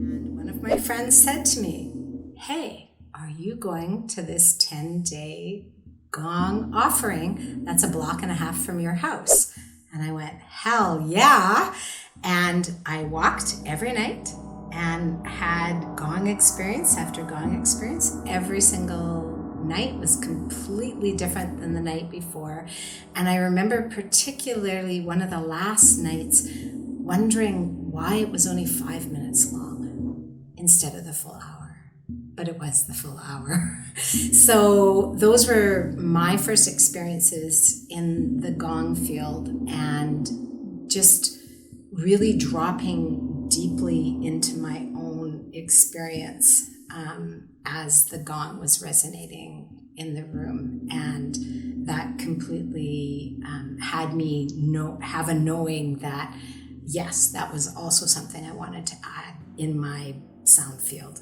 And one of my friends said to me, "Hey, are you going to this 10-day Gong offering that's a block and a half from your house?" And I went, "Hell yeah." And I walked every night and had Gong experience after Gong experience. Every single night was completely different than the night before. And I remember particularly one of the last nights wondering why it was only 5 minutes long instead of the full hour. But it was the full hour. So those were my first experiences in the Gong field, and just really dropping deeply into my own experience as the Gong was resonating in the room. And that completely had me have a knowing that, yes, that was also something I wanted to add in my sound field,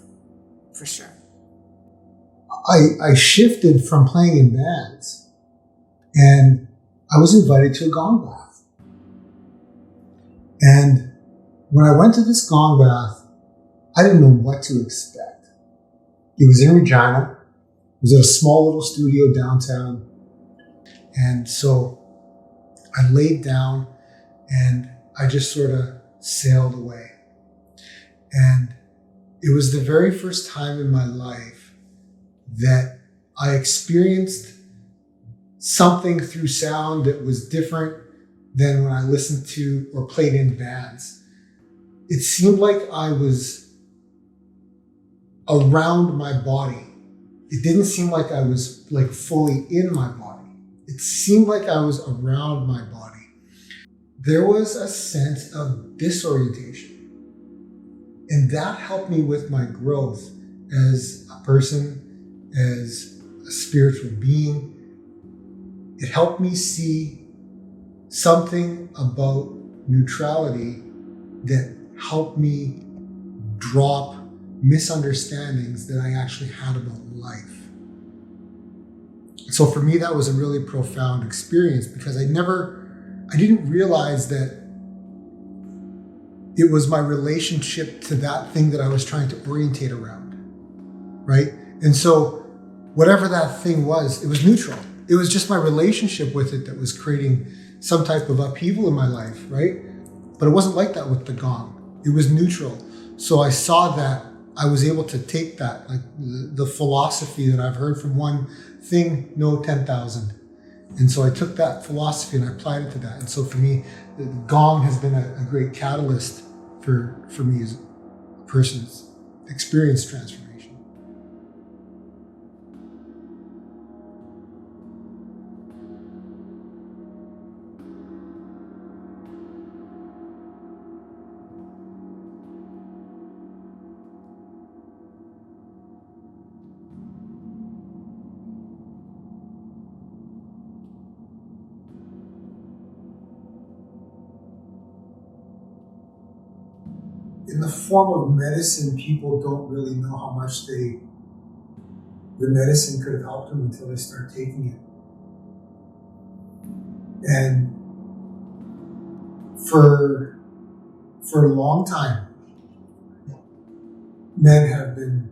for sure. I shifted from playing in bands, and I was invited to a gong bath. And when I went to this gong bath, I didn't know what to expect. It was in Regina. It was at a small little studio downtown. And so I laid down and I just sort of sailed away. And it was the very first time in my life that I experienced something through sound that was different than when I listened to or played in bands. It seemed like I was around my body. It didn't seem like I was like fully in my body. It seemed like I was around my body. There was a sense of disorientation. And that helped me with my growth as a person, as a spiritual being. It helped me see something about neutrality that helped me drop misunderstandings that I actually had about life. So for me, that was a really profound experience, because I didn't realize that it was my relationship to that thing that I was trying to orientate around, right? And so whatever that thing was, it was neutral. It was just my relationship with it that was creating some type of upheaval in my life, right? But it wasn't like that with the gong. It was neutral. So I saw that I was able to take that, like the philosophy that I've heard from one thing, no 10,000. And so I took that philosophy and I applied it to that. And so for me, the Gong has been a great catalyst for me as a person's experience transformation. In the form of medicine, people don't really know how much the medicine could have helped them until they start taking it. And for a long time, men have been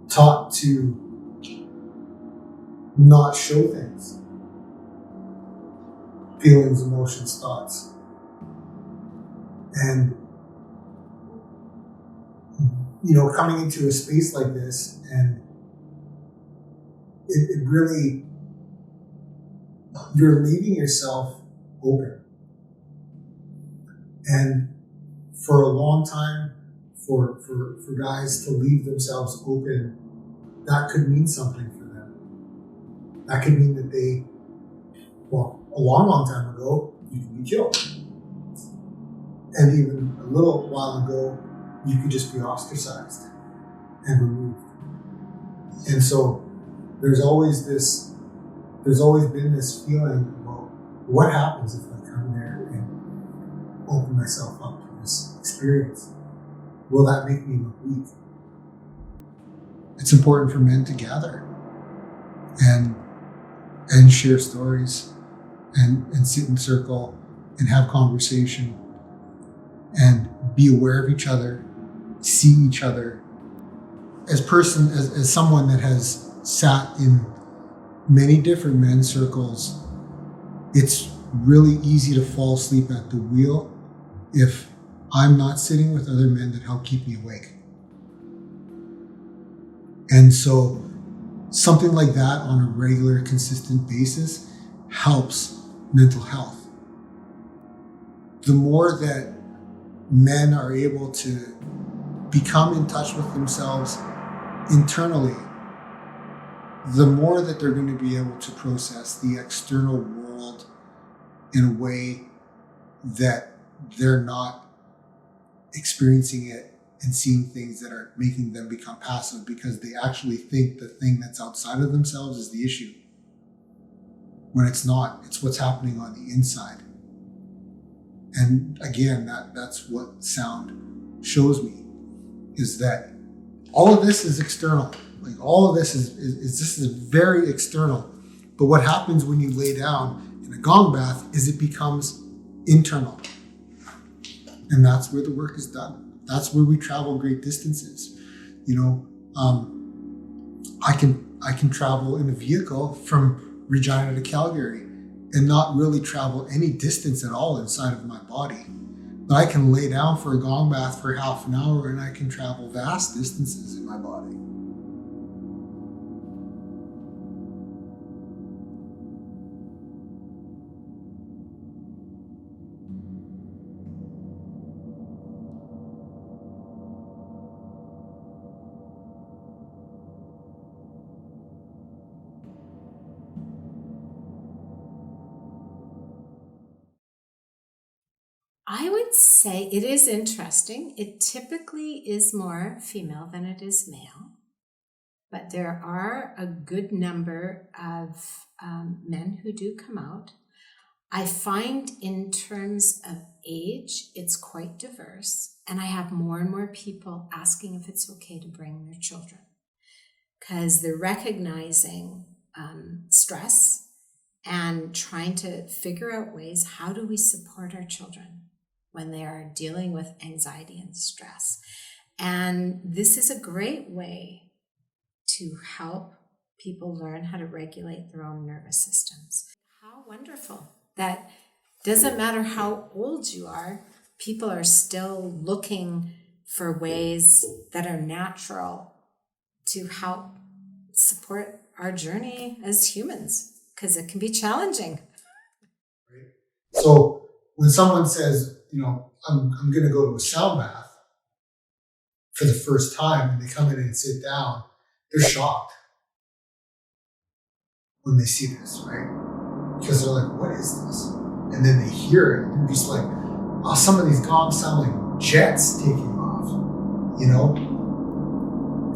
taught to not show things, feelings, emotions, thoughts. And, coming into a space like this, and it really, you're leaving yourself open. And for a long time, for guys to leave themselves open, that could mean something for them. That could mean that a long time ago, you could be killed. And even a little while ago, you could just be ostracized and removed. And so there's always been this feeling about what happens if I come there and open myself up to this experience? Will that make me look weak? It's important for men to gather and share stories and sit in circle and have conversation. and be aware of each other, see each other. As someone that has sat in many different men's circles, it's really easy to fall asleep at the wheel if I'm not sitting with other men that help keep me awake. And so something like that on a regular, consistent basis helps mental health. The more that men are able to become in touch with themselves internally, the more that they're going to be able to process the external world in a way that they're not experiencing it and seeing things that are making them become passive because they actually think the thing that's outside of themselves is the issue. When it's not, it's what's happening on the inside. And again, that's what sound shows me, is that all of this is external. Like all of this is very external. But what happens when you lay down in a gong bath is it becomes internal. And that's where the work is done. That's where we travel great distances. I can travel in a vehicle from Regina to Calgary and not really travel any distance at all inside of my body. But I can lay down for a gong bath for half an hour and I can travel vast distances in my body. I would say it is interesting. It typically is more female than it is male, but there are a good number of men who do come out. I find in terms of age, it's quite diverse, and I have more and more people asking if it's okay to bring their children because they're recognizing stress and trying to figure out ways, how do we support our children when they are dealing with anxiety and stress? And this is a great way to help people learn how to regulate their own nervous systems. How wonderful that doesn't matter how old you are, people are still looking for ways that are natural to help support our journey as humans, because it can be challenging. Right. So when someone says, I'm going to go to a sound bath for the first time, and they come in and sit down, they're shocked when they see this, right? Because they're like, what is this? And then they hear it, and they're just like, oh, some of these gongs sound like jets taking off,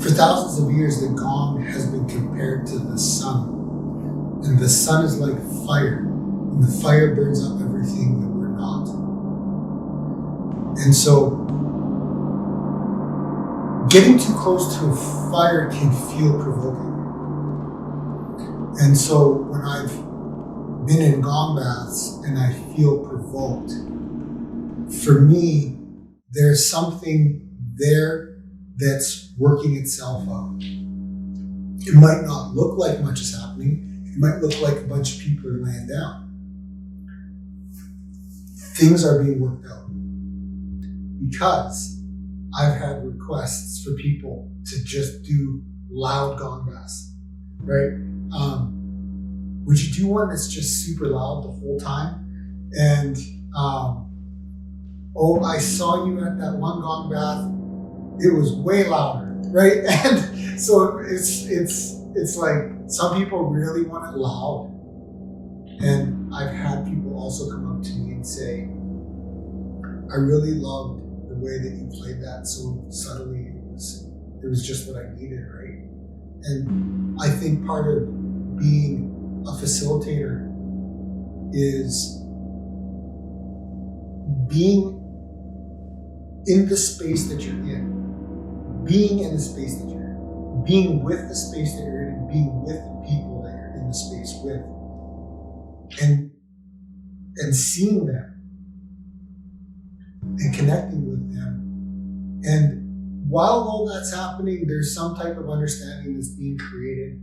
For thousands of years, the gong has been compared to the sun. And the sun is like fire, and the fire burns up everything that we're not. And so, getting too close to a fire can feel provoking. And so, when I've been in gong baths and I feel provoked, for me, there's something there that's working itself out. It might not look like much is happening. It might look like a bunch of people are laying down. Things are being worked out. Because I've had requests for people to just do loud gong baths, right? Would you do one that's just super loud the whole time? And, I saw you at that one gong bath. It was way louder, right? And so it's like some people really want it loud. And I've had people also come up to me and say, I really loved the way that you played that so subtly. It was just what I needed, right? And I think part of being a facilitator is being in the space that you're in, being in the space that you're in, being with the space that you're in, and being with the people that you're in the space with, and seeing them and connecting with them. And while all that's happening, there's some type of understanding that's being created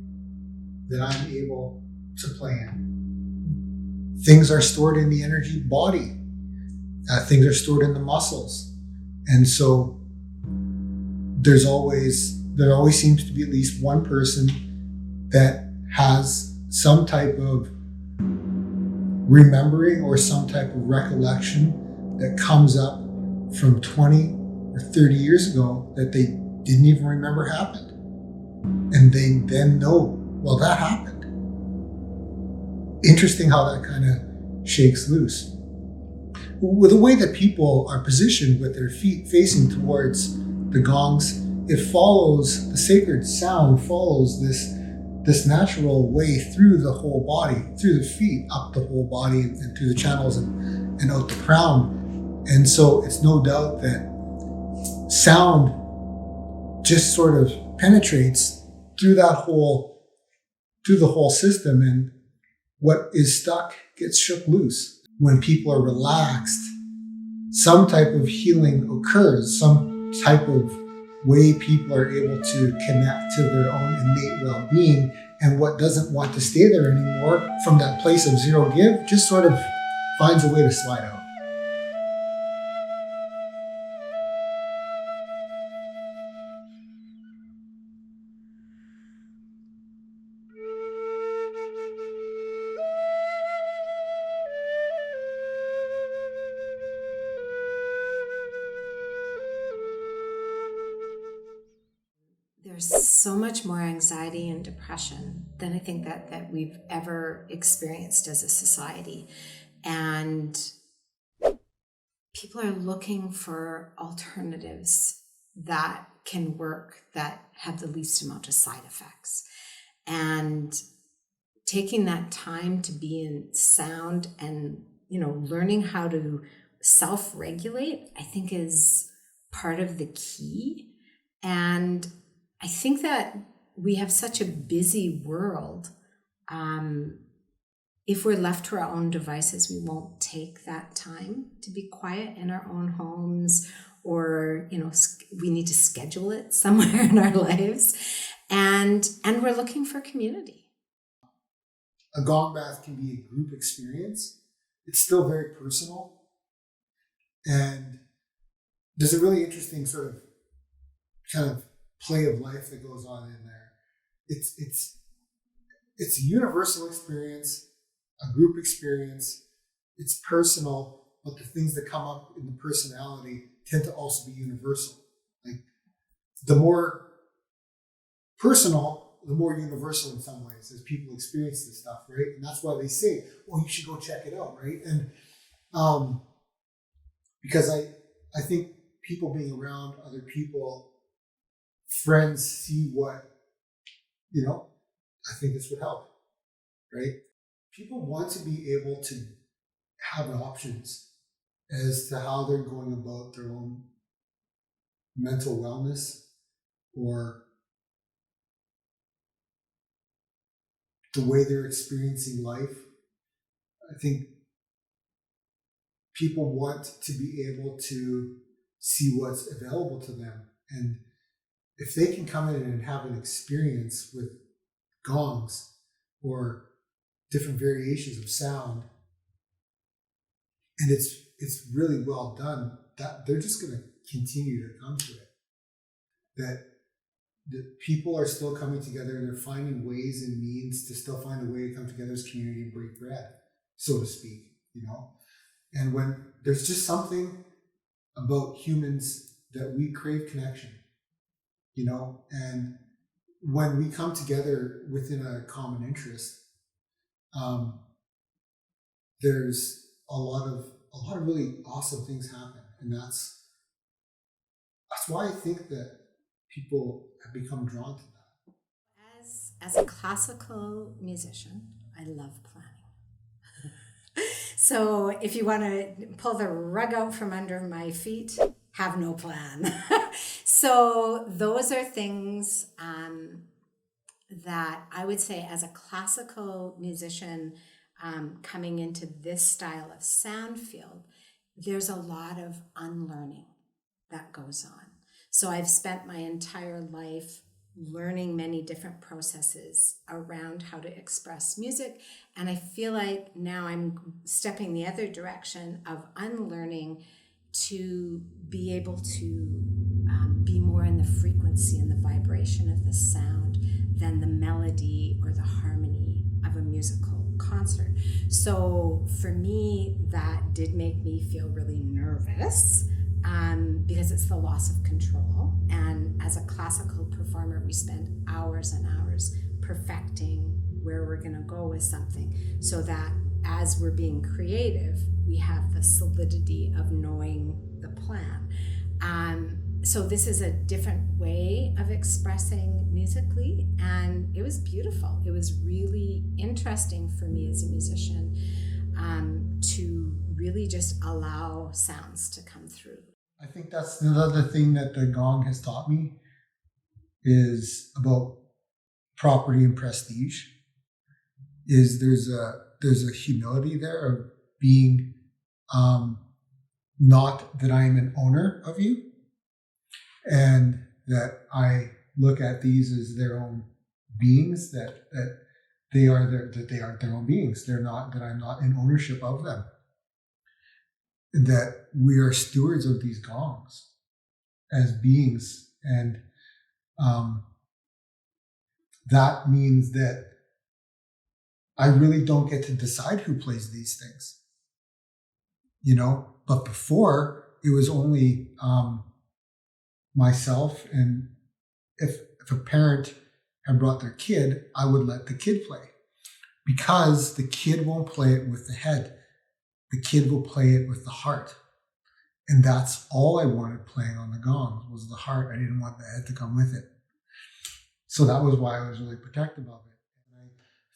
that I'm able to play in. Things are stored in the energy body. Things are stored in the muscles. And so there always seems to be at least one person that has some type of remembering or some type of recollection that comes up from 20 or 30 years ago that they didn't even remember happened. And they then know, well, that happened. Interesting how that kind of shakes loose. With the way that people are positioned with their feet facing towards the gongs, the sacred sound follows this natural way through the whole body, through the feet, up the whole body, and through the channels and out the crown. And so it's no doubt that sound just sort of penetrates through the whole system, and what is stuck gets shook loose. When people are relaxed, some type of healing occurs, some type of way people are able to connect to their own innate well-being, and what doesn't want to stay there anymore from that place of zero give just sort of finds a way to slide out. There's so much more anxiety and depression than I think that we've ever experienced as a society. And people are looking for alternatives that can work, that have the least amount of side effects. And taking that time to be in sound and, learning how to self-regulate, I think is part of the key. And I think that we have such a busy world. If we're left to our own devices, we won't take that time to be quiet in our own homes, or, we need to schedule it somewhere in our lives. And we're looking for community. A gong bath can be a group experience. It's still very personal. And there's a really interesting sort of kind of play of life that goes on in there. It's a universal experience, a group experience. It's personal, but the things that come up in the personality tend to also be universal. Like, the more personal, the more universal in some ways as people experience this stuff, right? And that's why they say, "Oh, you should go check it out," right? And because I think people being around other people, friends, see what, I think this would help, right? People want to be able to have options as to how they're going about their own mental wellness, or the way they're experiencing life. I think people want to be able to see what's available to them. And if they can come in and have an experience with gongs or different variations of sound, and it's really well done, that they're just going to continue to come to it. That people are still coming together, and they're finding ways and means to still find a way to come together as community and break bread, so to speak, And when there's just something about humans that we crave connection, and when we come together within a common interest, there's a lot of really awesome things happen. And that's why I think that people have become drawn to that. As a classical musician, I love planning. So if you want to pull the rug out from under my feet, have no plan. So those are things that I would say, as a classical musician, coming into this style of sound field, there's a lot of unlearning that goes on. So I've spent my entire life learning many different processes around how to express music. And I feel like now I'm stepping the other direction of unlearning to be able to be more in the frequency and the vibration of the sound than the melody or the harmony of a musical concert. So for me, that did make me feel really nervous because it's the loss of control. And as a classical performer, we spend hours and hours perfecting where we're going to go with something so that as we're being creative, we have the solidity of knowing the plan. So this is a different way of expressing musically, and it was beautiful. It was really interesting for me as a musician to really just allow sounds to come through. I think that's another thing that the gong has taught me is about property and prestige. Is there's a humility there of being not that I am an owner of you, and that I look at these as their own beings, that they are their own beings. They're not, that I'm not in ownership of them. That we are stewards of these gongs as beings, and that means that I really don't get to decide who plays these things, But before, it was only myself, and if a parent had brought their kid, I would let the kid play, because the kid won't play it with the head. The kid will play it with the heart. And that's all I wanted playing on the gongs was the heart. I didn't want the head to come with it. So that was why I was really protective of it. And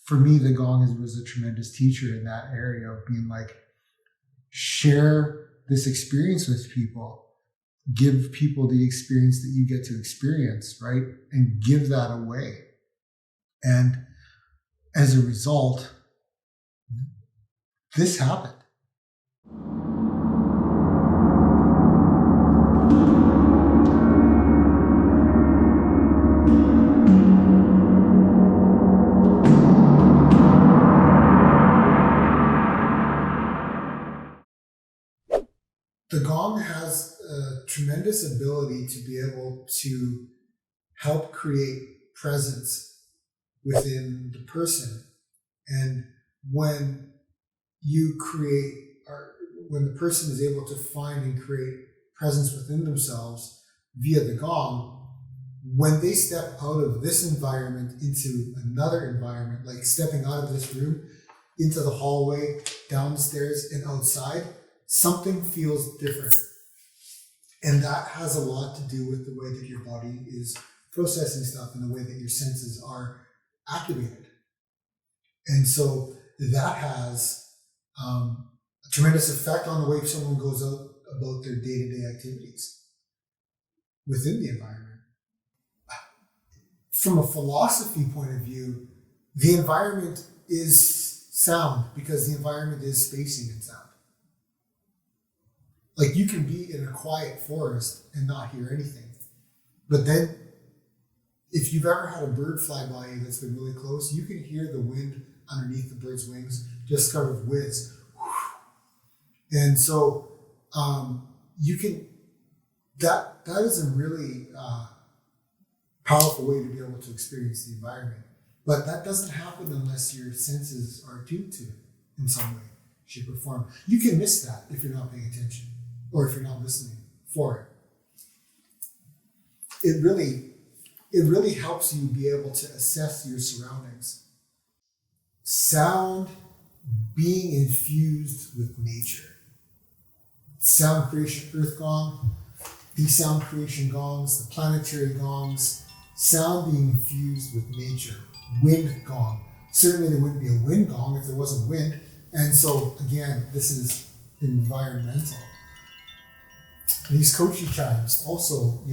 for me, the gong was a tremendous teacher in that area of being like, share this experience with people, give people the experience that you get to experience, right? And give that away. And as a result, this happened. The gong has a tremendous ability to be able to help create presence within the person. And when you create, or when the person is able to find and create presence within themselves via the gong, when they step out of this environment into another environment, like stepping out of this room into the hallway, downstairs, and outside, something feels different. And that has a lot to do with the way that your body is processing stuff and the way that your senses are activated. And so that has a tremendous effect on the way someone goes out about their day-to-day activities within the environment. From a philosophy point of view, the environment is sound because the environment is spacing and sound. Like you can be in a quiet forest and not hear anything. But then if you've ever had a bird fly by you that's been really close, you can hear the wind underneath the bird's wings just kind of whiz. And so you can, that is a really powerful way to be able to experience the environment. But that doesn't happen unless your senses are attuned to it in some way, shape, or form. You can miss that if you're not paying attention or if you're not listening for it. It really helps you be able to assess your surroundings. Sound being infused with nature. Sound creation earth gong, the sound creation gongs, the planetary gongs, sound being infused with nature. Wind gong. Certainly there wouldn't be a wind gong if there wasn't wind. And so again, this is environmental. These kochi chimes also,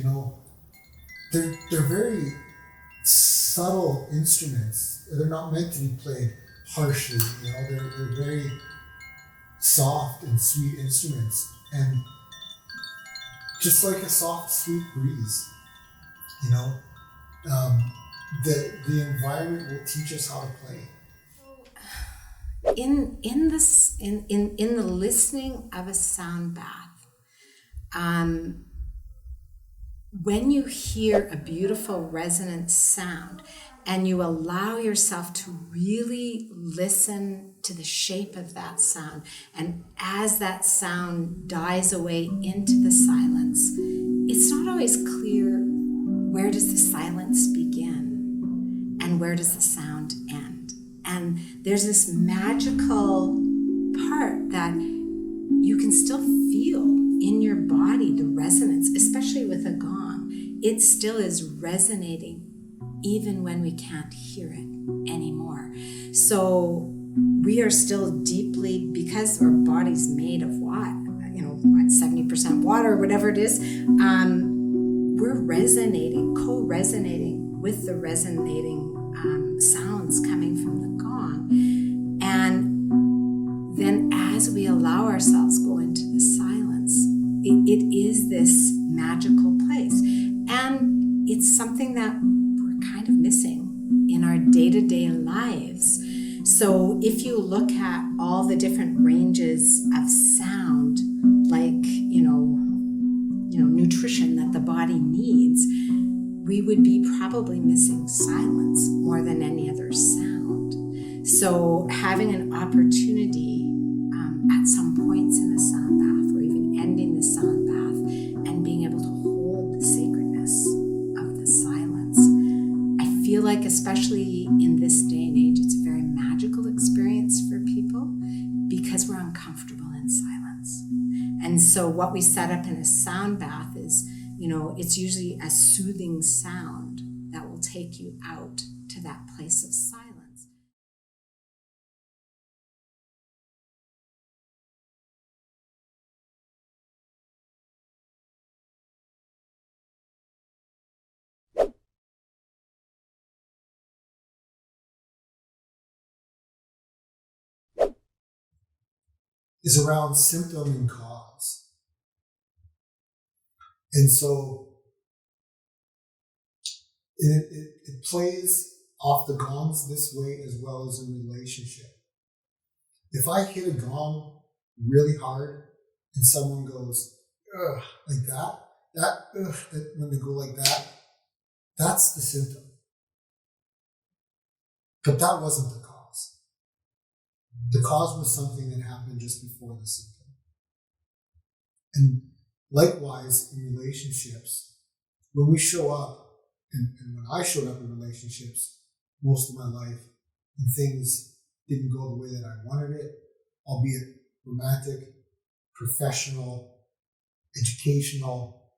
they're very subtle instruments. They're not meant to be played harshly. They're very soft and sweet instruments. And just like a soft, sweet breeze, you know, the environment will teach us how to play. In the listening of a sound bath, when you hear a beautiful resonant sound and you allow yourself to really listen to the shape of that sound, and as that sound dies away into the silence, it's not always clear where does the silence begin and where does the sound end. And there's this magical part that you can still feel in your body, the resonance, especially with a gong. It still is resonating even when we can't hear it anymore. So we are still deeply, because our body's made of what? 70% water, whatever it is, we're resonating, co-resonating with the resonating sounds coming from the gong. And then as we allow ourselves go into the silence, it is this magical place. And it's something that we're kind of missing in our day-to-day lives. So if you look at all the different ranges of sound, like, nutrition that the body needs, we would be probably missing silence more than any other sound. So having an opportunity at some points in the sound bath, or even ending the sound bath, and being able to hold the sacredness of the silence, I feel like, especially in this day and age, it's a very magical experience for people because we're uncomfortable in silence. And so what we set up in a sound bath is, it's usually a soothing sound that will take you out to that place of silence. Is around symptom and cause. And so it plays off the gongs this way as well as in relationship. If I hit a gong really hard and someone goes, ugh, like that when they go like that, that's the symptom. But that wasn't the cause. The cause was something that happened just before the symptom. And likewise, in relationships, when we show up, and when I showed up in relationships most of my life, and things didn't go the way that I wanted it, albeit romantic, professional, educational,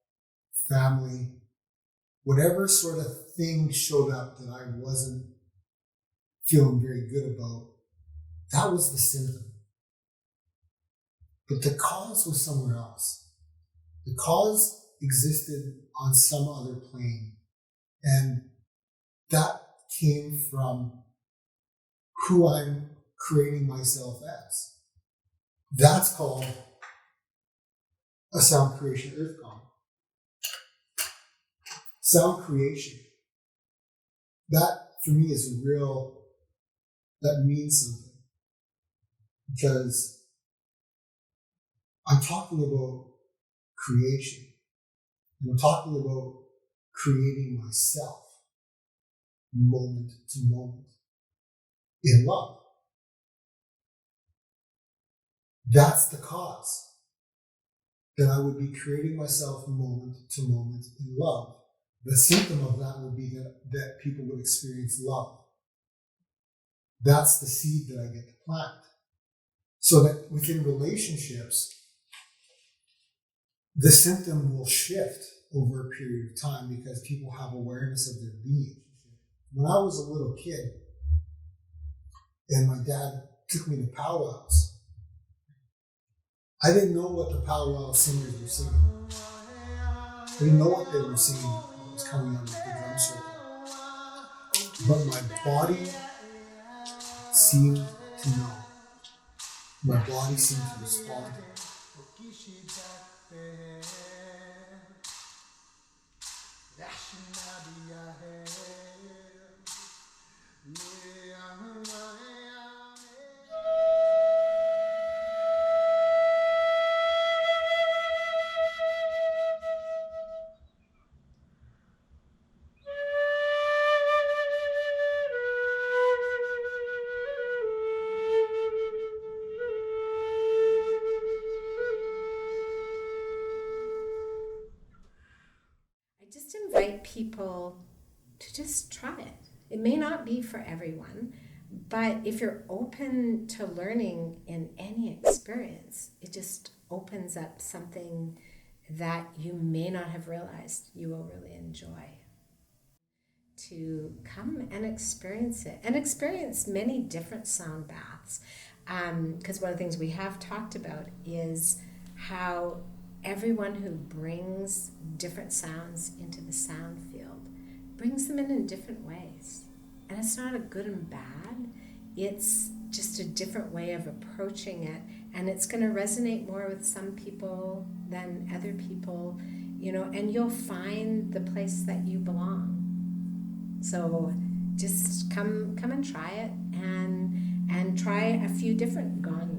family, whatever sort of thing showed up that I wasn't feeling very good about, that was the symptom. But the cause was somewhere else. The cause existed on some other plane. And that came from who I'm creating myself as. That's called a sound creation earth gong. Sound creation. That for me is that means something. Because I'm talking about creation. And I'm talking about creating myself moment to moment in love. That's the cause. That I would be creating myself moment to moment in love. The symptom of that would be that people would experience love. That's the seed that I get to plant. So that within relationships, the symptom will shift over a period of time because people have awareness of their being. When I was a little kid and my dad took me to powwows, I didn't know what the powwow singers were singing. I didn't know what they were singing when it was coming out of the drum circle. But my body seemed to know. My body seemed to respond to it. I just invite people to just try it. It may not be for everyone, but if you're open to learning in any experience, it just opens up something that you may not have realized you will really enjoy. To come and experience it and experience many different sound baths. Because one of the things we have talked about is how everyone who brings different sounds into the sound field brings them in different ways. And it's not a good and bad, it's just a different way of approaching it. And it's going to resonate more with some people than other people, and you'll find the place that you belong. So just come and try it and try a few different gong